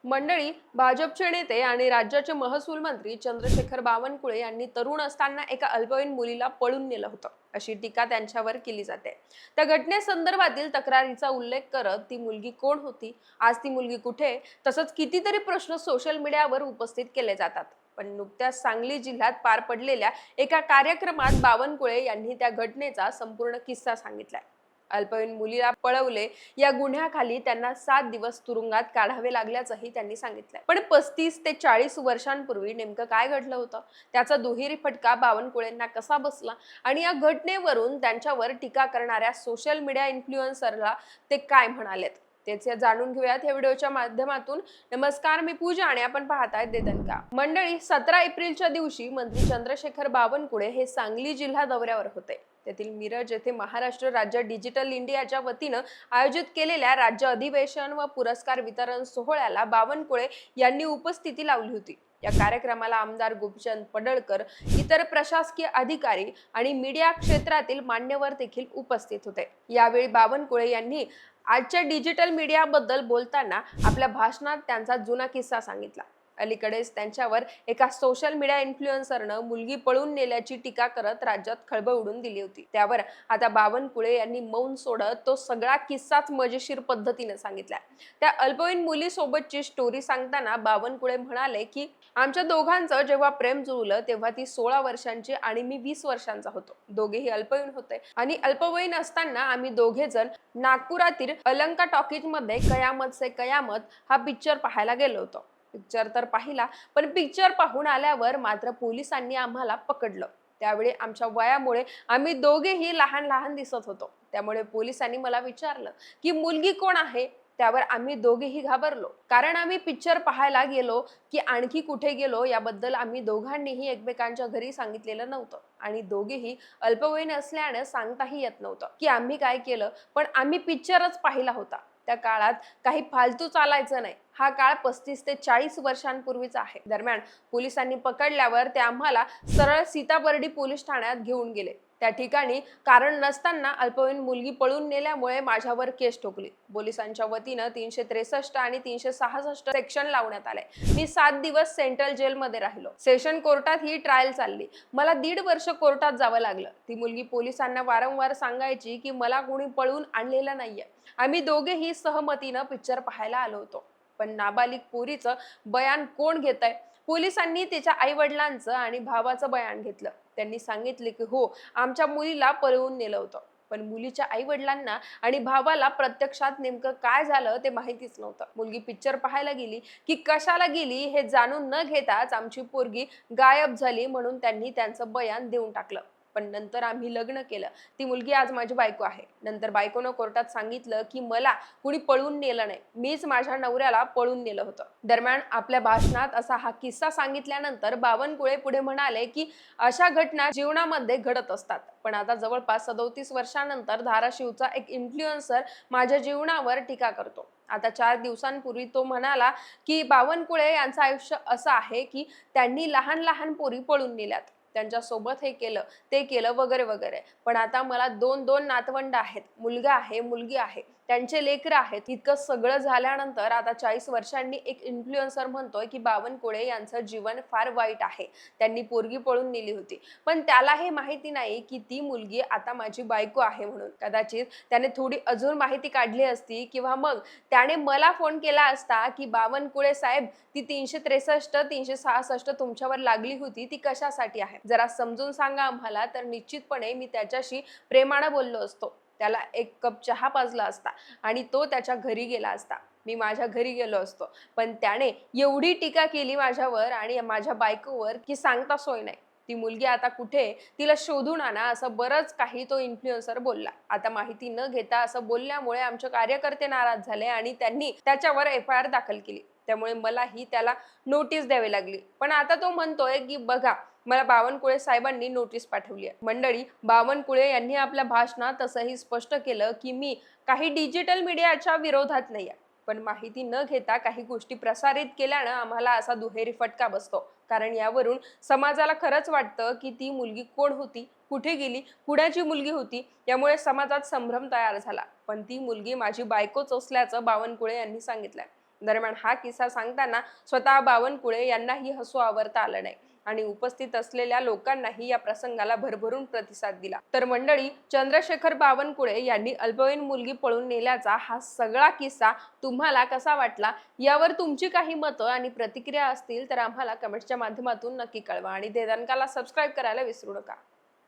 मंडळी, भाजपचे नेते आणि राज्याचे महसूल मंत्री चंद्रशेखर बावनकुळे यांनी तरुण असताना एका अल्पवयीन मुलीला पळून नेलं होतं, अशी टीका त्यांच्यावर केली जाते. त्या घटनेसंदर्भातील तक्रारीचा उल्लेख करत ती मुलगी कोण होती, आज ती मुलगी कुठे, तसंच कितीतरी प्रश्न सोशल मीडियावर उपस्थित केले जातात. पण नुकत्याच सांगली जिल्ह्यात पार पडलेल्या एका कार्यक्रमात बावनकुळे यांनी त्या घटनेचा संपूर्ण किस्सा सांगितलाय. अल्पवयीन मुलीला पळवले या गुन्ह्याखाली त्यांना 7 दिवस तुरुंगात काढावे लागल्याचंही त्यांनी सांगितलंय. पण 35 ते 40 वर्षांपूर्वी नेमकं काय घडलं होतं, त्याचा दुहेरी फटका बावनकुळेंना कसा बसला आणि या घटनेवरून त्यांच्यावर टीका करणाऱ्या सोशल मीडिया इन्फ्लुएन्सरला ते काय म्हणालेत, तेच जाणून घेऊयात या व्हिडिओच्या माध्यमातून. नमस्कार, मी पूजा आणि आपण पाहताय देदनका. मंडळी, 17 एप्रिलच्या दिवशी मंत्री चंद्रशेखर बावनकुळे हे सांगली जिल्हा दौऱ्यावर होते. तेथील मिरज येथे महाराष्ट्र राज्य डिजिटल इंडियाच्या वतीनं आयोजित केलेल्या राज्य अधिवेशन व पुरस्कार वितरण सोहळ्याला बावनकुळे यांनी उपस्थिती लावली होती. या कार्यक्रमाला आमदार गोपीचंद पडळकर, इतर प्रशासकीय अधिकारी आणि मीडिया क्षेत्रातील मान्यवर देखील उपस्थित होते. यावेळी बावनकुळे यांनी आजच्या डिजिटल मीडियाबद्दल बोलताना आपल्या भाषणात त्यांचा जुना किस्सा सांगितला. अलीकडेच त्यांच्यावर एका सोशल मीडिया इन्फ्लुएन्सरनं मुलगी पळून नेल्याची टीका करत राज्यात खळबळ उडून दिली होती. त्यावर आता बावनकुळे यांनी मौन सोडत तो सगळा किस्साच मजेशीर पद्धतीने सांगितलाय. त्या अल्पवयीन मुलीसोबतची स्टोरी सांगताना बावनकुळे म्हणाले की आमच्या दोघांचं जेव्हा प्रेम जुळलं तेव्हा ती 16 वर्षांची आणि मी 20 वर्षांचा होतो. दोघेही अल्पवयीन होते आणि अल्पवयीन असताना आम्ही दोघे जण नागपुरातील अलंका टॉकीज मध्ये कयामत से कयामत हा पिक्चर पाहायला गेलो होतो. पिक्चर तर पाहिला, पण पिक्चर पाहून आल्यावर मात्र पोलिसांनी आम्हाला पकडलं. त्यावेळी आमच्या वयामुळे आम्ही दोघेही लहान लहान दिसत होतो. त्यामुळे पोलिसांनी मला विचारलं की मुलगी कोण आहे. त्यावर आम्ही दोघेही घाबरलो, कारण आम्ही पिक्चर पाहायला गेलो की आणखी कुठे गेलो याबद्दल आम्ही दोघांनीही एकमेकांच्या घरी सांगितलेलं नव्हतं आणि दोघेही अल्पवयीन असल्याने सांगताही येत नव्हतं की आम्ही काय केलं, पण आम्ही पिक्चरच पाहिला होता. त्या काळात काही फालतू चालायचं नाही. हा काळ 35 ते 40 वर्षांपूर्वीचा आहे. दरम्यान पोलिसांनी पकडल्यावर ते आम्हाला सरळ सीताबर्डी पोलीस ठाण्यात घेऊन गेले. त्या ठिकाणी कारण नसताना अल्पवयीन मुलगी पळून नेल्यामुळे माझ्यावर केस ठोकली. पोलिसांच्या वतीनं 363 आणि 366 सेक्शन लावण्यात आले. मी 7 दिवस सेंट्रल जेलमध्ये राहिलो. सेशन कोर्टात ही ट्रायल चालली. मला 1.5 वर्ष कोर्टात जावं लागलं. ती मुलगी पोलिसांना वारंवार सांगायची की मला कोणी पळून आणलेलं नाहीये. आम्ही दोघेही सहमतीनं पिक्चर पाहायला आलो होतो. पण नाबालिग पोरीचं बयान कोण घेतंय? पोलिसांनी तिच्या आई वडिलांचं आणि भावाचं बयान घेतलं. त्यांनी सांगितले की हो, आमच्या मुलीला पळवून नेलं होतं. पण मुलीच्या आई वडिलांना आणि भावाला प्रत्यक्षात नेमकं काय झालं ते माहितीच नव्हतं. मुलगी पिक्चर पाहायला गेली की कशाला गेली हे जाणून न घेताच आमची पोरगी गायब झाली म्हणून त्यांनी त्यांचं बयान देऊन टाकलं. पण नंतर आम्ही लग्न केलं. ती मुलगी आज माझी बायको आहे. नंतर बायकोनं कोर्टात सांगितलं की मला कुणी पळून नेलं नाही, मीच माझ्या नवऱ्याला पळून नेलं होतं. दरम्यान आपल्या भाषणात असा हा किस्सा सांगितल्यानंतर बावनकुळे पुढे म्हणाले की अशा घटना जीवनामध्ये घडत असतात. पण आता जवळपास 37 वर्षांनंतर धाराशिवचा एक इन्फ्लुएन्सर माझ्या जीवनावर टीका करतो. आता 4 दिवसांपूर्वी तो म्हणाला की बावनकुळे यांचं आयुष्य असं आहे की त्यांनी लहान लहान पोरी पळून नेल्यात, त्यांच्या सोबत हे केलं ते केलं वगैरे वगैरे. पण आता मला दोन दोन नातवंड आहेत, मुलगा आहे, मुलगी आहे, त्यांचे लेकरं आहेत. इतकं सगळं झाल्यानंतर आता 40 वर्षांनी एक इन्फ्लुएन्सर म्हणतोय की बावनकुळे यांचं जीवन फार वाईट आहे, त्यांनी पोरगी पळून नेली होती. पण त्याला हे माहिती नाही की ती मुलगी आता माझी बायको आहे म्हणून. कदाचित त्याने थोडी अजून माहिती काढली असती किंवा मग त्याने मला फोन केला असता की बावनकुळे साहेब, ती 363 366 तुमच्यावर लागली होती, ती कशासाठी आहे, जरा समजून सांगा आम्हाला. तर निश्चितपणे मी त्याच्याशी प्रेमाने बोललो असतो. त्याला एक कप चहा पाजला असता आणि तो त्याच्या घरी गेला असता. मी माझ्या घरी गेलो असतो. पण त्याने एवढी टीका केली माझ्यावर आणि माझ्या बायकोवर की सांगता सोय नाही. ती मुलगी आता कुठे, तिला शोधून आणा, असं बरंच काही तो इन्फ्लुएन्सर बोलला. आता माहिती न घेता असं बोलल्यामुळे आमचे कार्यकर्ते नाराज झाले आणि त्यांनी त्याच्यावर FIR दाखल केली. त्यामुळे मलाही त्याला नोटीस द्यावी लागली. पण आता तो म्हणतोय की बघा, मला बावनकुळे साहेबांनी नोटीस पाठवली आहे. मंडळी, बावनकुळे यांनी आपल्या भाषणात असंही स्पष्ट केलं की मी काही डिजिटल मीडियाच्या विरोधात नाहीये, पण माहिती न घेता काही गोष्टी प्रसारित केल्यानं आम्हाला असा दुहेरी फटका बसतो. कारण यावरून समाजाला खरंच वाटतं की ती मुलगी कोण होती, कुठे गेली, कुणाची मुलगी होती, यामुळे समाजात संभ्रम तयार झाला. पण ती मुलगी माझी बायकोच असल्याचं बावनकुळे यांनी सांगितलंय. दरम्यान हा किस्सा सांगताना स्वतः बावनकुळे यांनाही हसू आवरता आलं नाही आणि उपस्थित असलेल्या लोकांनाही या प्रसंगाला भरभरून प्रतिसाद दिला. तर मंडळी, चंद्रशेखर बावनकुळे यांनी अल्पवयीन मुलगी पळून नेल्याचा हा सगळा किस्सा तुम्हाला कसा वाटला, यावर तुमची काही मतं आणि प्रतिक्रिया असतील तर आम्हाला कमेंट्सच्या माध्यमातून नक्की कळवा आणि देदानकाला सबस्क्राईब करायला विसरू नका.